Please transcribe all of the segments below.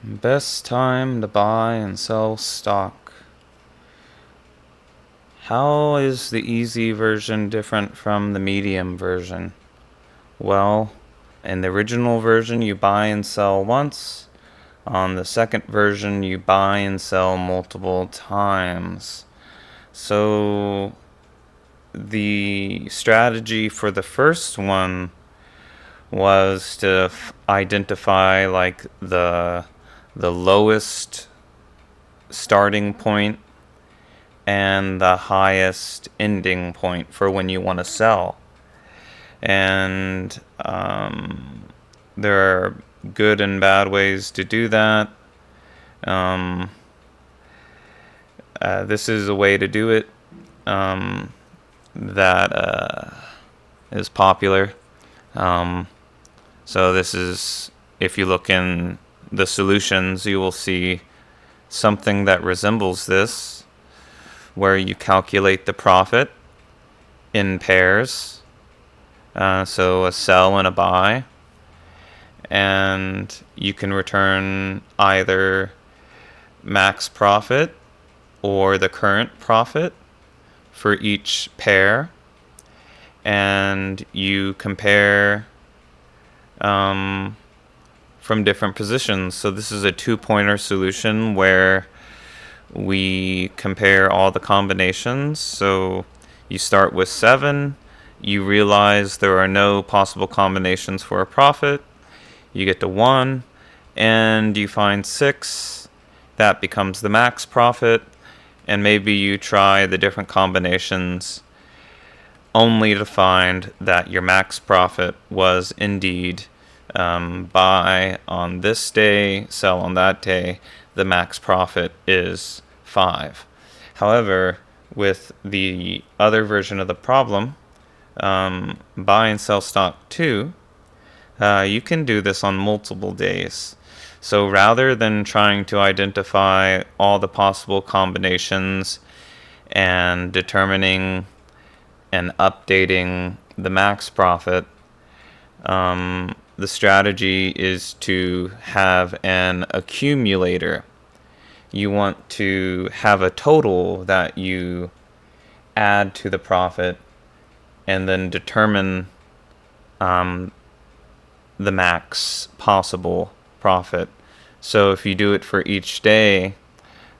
Best time to buy and sell stock. How is the easy version different from the medium version? Well, in the original version, you buy and sell once. On the second version, you buy and sell multiple times. So, the strategy for the first one was to identify like the lowest starting point and the highest ending point for when you want to sell. And there are good and bad ways to do that. Um, this is a way to do it that is popular. So this is, if you look in the solutions, you will see something that resembles this, where you calculate the profit in pairs. So a sell and a buy. And you can return either max profit or the current profit for each pair. And you compare from different positions. So this is a two-pointer solution where we compare all the combinations. So you start with 7. You realize there are no possible combinations for a profit. You get to 1, and you find 6. That becomes the max profit. And maybe you try the different combinations only to find that your max profit was indeed buy on this day, sell on that day. The max profit is 5. However, with the other version of the problem, buy and sell stock 2, you can do this on multiple days. So rather than trying to identify all the possible combinations and determining and updating the max profit, the strategy is to have an accumulator. You want to have a total that you add to the profit and then determine the max possible profit. So if you do it for each day,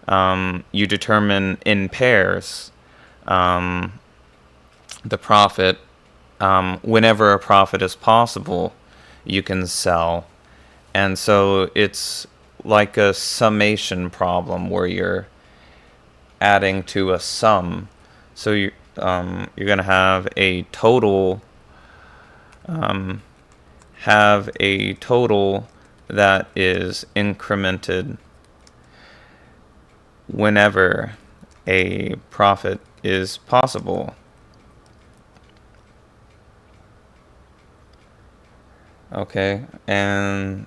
you determine in pairs the profit. Whenever a profit is possible, you can sell. And so it's like a summation problem where you're adding to a sum. So you're going to have a total that is incremented whenever a profit is possible. Okay, and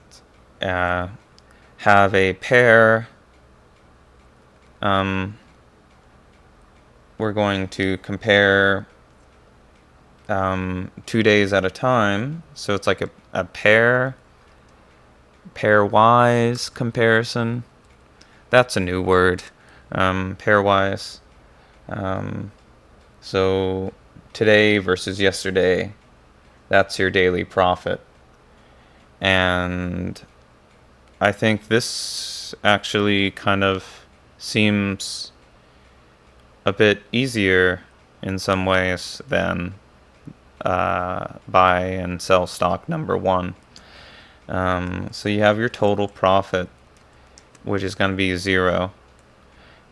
have a pair. We're going to compare 2 days at a time. So it's like a pairwise comparison. That's a new word, pairwise. So today versus yesterday, that's your daily profit. And I think this actually kind of seems a bit easier in some ways than buy and sell stock number 1. So you have your total profit, which is going to be 0.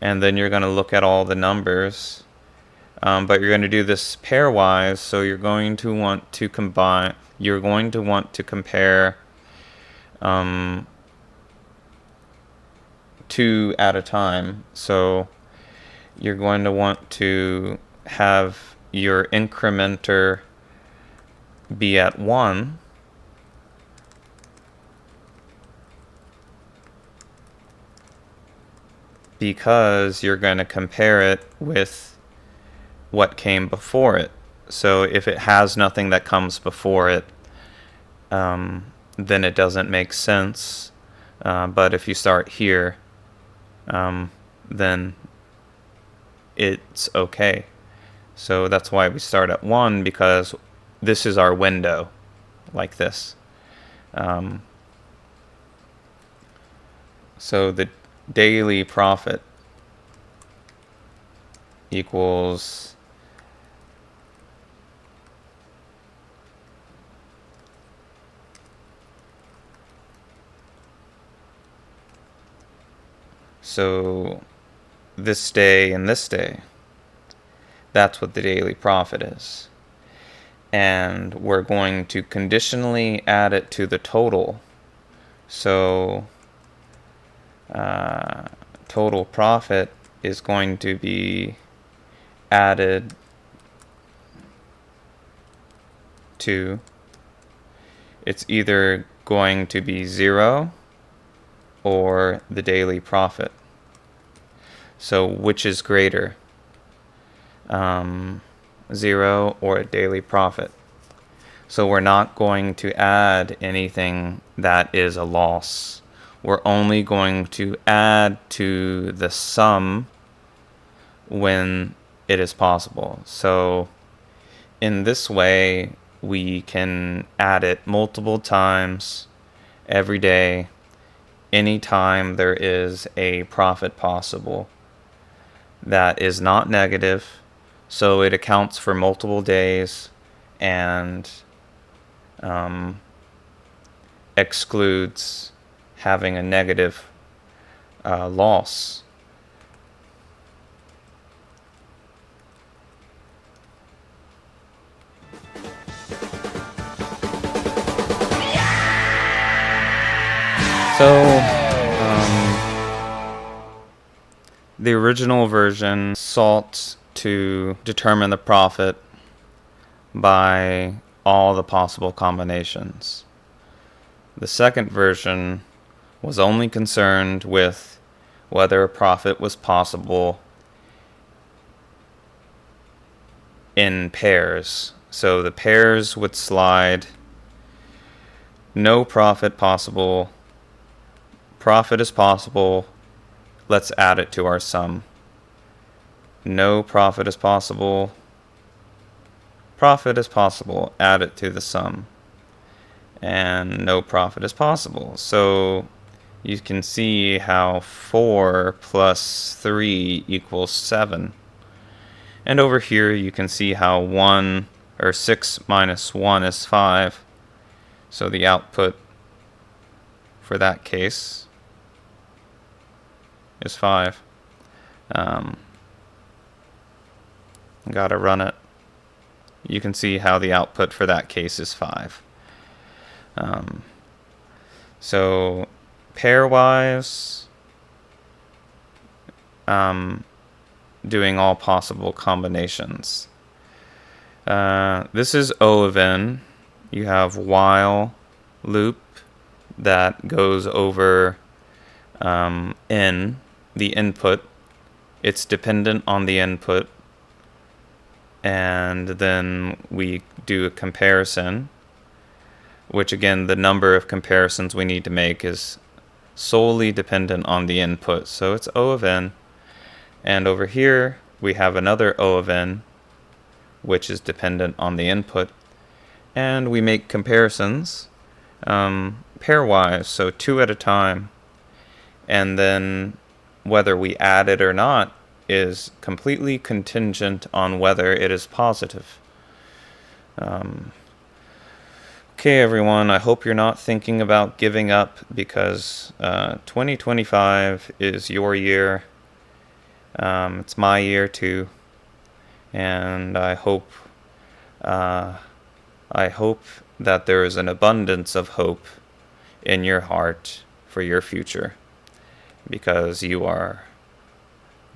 And then you're going to look at all the numbers. But you're going to do this pairwise, so you're going to want to combine. You're going to want to compare 2 at a time. So you're going to want to have your incrementer be at 1. Because you're going to compare it with what came before it. So if it has nothing that comes before it, then it doesn't make sense But if you start here, then it's okay. So that's why we start at 1, because this is our window, like this. So the daily profit equals so this day and this day. That's what the daily profit is. And we're going to conditionally add it to the total. So total profit is going to be added to, it's either going to be 0 or the daily profit. So which is greater? 0 or a daily profit. So we're not going to add anything that is a loss. We're only going to add to the sum when it is possible. So in this way, we can add it multiple times every day, anytime there is a profit possible that is not negative. So it accounts for multiple days and excludes having a negative loss. So the original version sought to determine the profit by all the possible combinations. The second version was only concerned with whether a profit was possible in pairs. So the pairs would slide no profit possible, profit is possible, let's add it to our sum. No profit is possible, profit is possible, add it to the sum. And no profit is possible. So you can see how 4 plus 3 equals 7. And over here you can see how 6 minus 1 is 5. So the output for that case is 5. Gotta run it. You can see how the output for that case is 5. So pairwise, doing all possible combinations. This is O of n. You have while loop that goes over n, the input. It's dependent on the input. And then we do a comparison, which again, the number of comparisons we need to make is solely dependent on the input. So it's O of n. And over here, we have another O of n, which is dependent on the input. And we make comparisons pairwise, so 2 at a time. And then whether we add it or not is completely contingent on whether it is positive. Okay, everyone, I hope you're not thinking about giving up, because 2025 is your year. It's my year too. And I hope that there is an abundance of hope in your heart for your future, because you are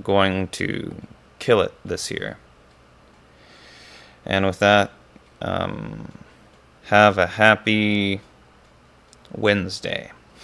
going to kill it this year. And with that, have a happy Wednesday.